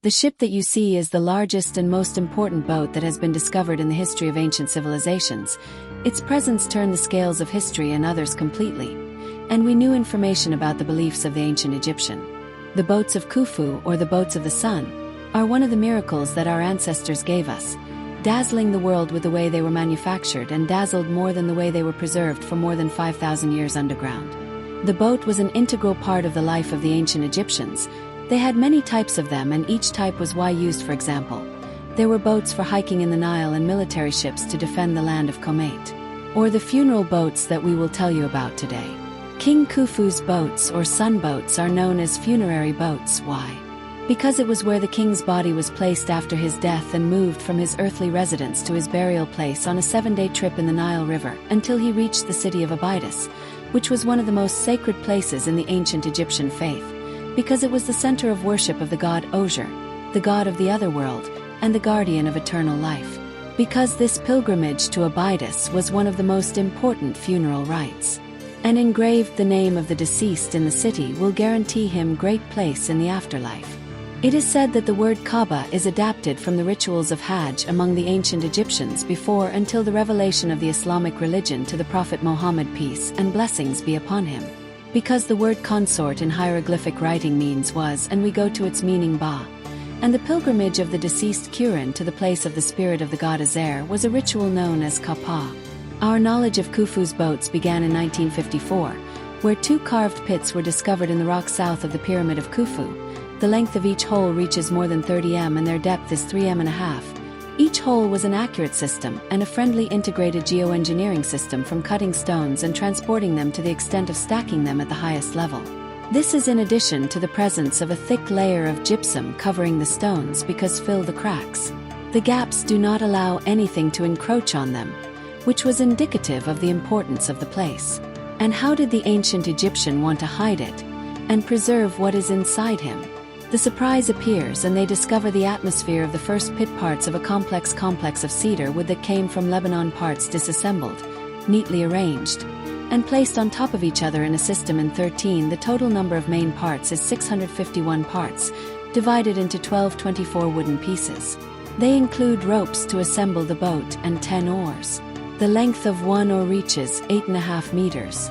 The ship that you see is the largest and most important boat that has been discovered in the history of ancient civilizations. Its presence turned the scales of history and others completely, and we knew information about the beliefs of the ancient Egyptian. The boats of Khufu, or the boats of the sun, are one of the miracles that our ancestors gave us, dazzling the world with the way they were manufactured and dazzled more than the way they were preserved for more than 5,000 years underground. The boat was an integral part of the life of the ancient Egyptians. They had many types of them, and each type was used. For example, there were boats for hiking in the Nile and military ships to defend the land of Komait, or the funeral boats that we will tell you about today. King Khufu's boats, or sun boats, are known as funerary boats. Why? Because it was where the king's body was placed after his death and moved from his earthly residence to his burial place on a 7-day trip in the Nile River until he reached the city of Abydos, which was one of the most sacred places in the ancient Egyptian faith, because it was the center of worship of the god Osier, the god of the other world, and the guardian of eternal life. Because this pilgrimage to Abydos was one of the most important funeral rites, and engraved the name of the deceased in the city will guarantee him great place in the afterlife. It is said that the word Kaaba is adapted from the rituals of Hajj among the ancient Egyptians before until the revelation of the Islamic religion to the Prophet Muhammad, peace and blessings be upon him. Because the word consort in hieroglyphic writing means was, and we go to its meaning ba. And the pilgrimage of the deceased Kuran to the place of the spirit of the god Azer was a ritual known as Kapa. Our knowledge of Khufu's boats began in 1954, where 2 carved pits were discovered in the rock south of the Pyramid of Khufu. The length of each hole reaches more than 30 m and their depth is 3.5 m. Each hole was an accurate system and a friendly integrated geoengineering system, from cutting stones and transporting them to the extent of stacking them at the highest level. This is in addition to the presence of a thick layer of gypsum covering the stones because fill the cracks. The gaps do not allow anything to encroach on them, which was indicative of the importance of the place. And how did the ancient Egyptian want to hide it and preserve what is inside him? The surprise appears and they discover the atmosphere of the first pit, parts of a complex of cedar wood that came from Lebanon, parts disassembled, neatly arranged, and placed on top of each other in a system in 13. The total number of main parts is 651 parts, divided into 12 24 wooden pieces. They include ropes to assemble the boat and 10 oars. The length of one oar reaches 8.5 meters.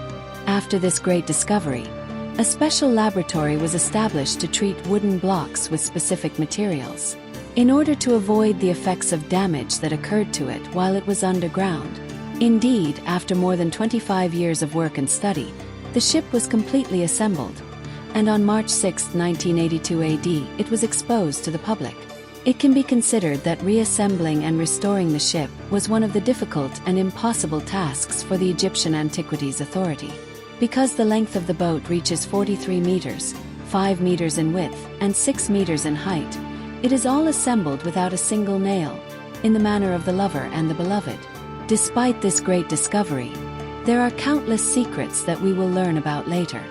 After this great discovery, a special laboratory was established to treat wooden blocks with specific materials, in order to avoid the effects of damage that occurred to it while it was underground. Indeed, after more than 25 years of work and study, the ship was completely assembled, and on March 6, 1982 AD, it was exposed to the public. It can be considered that reassembling and restoring the ship was one of the difficult and impossible tasks for the Egyptian Antiquities Authority. Because the length of the boat reaches 43 meters, 5 meters in width, and 6 meters in height, it is all assembled without a single nail, in the manner of the lover and the beloved. Despite this great discovery, there are countless secrets that we will learn about later.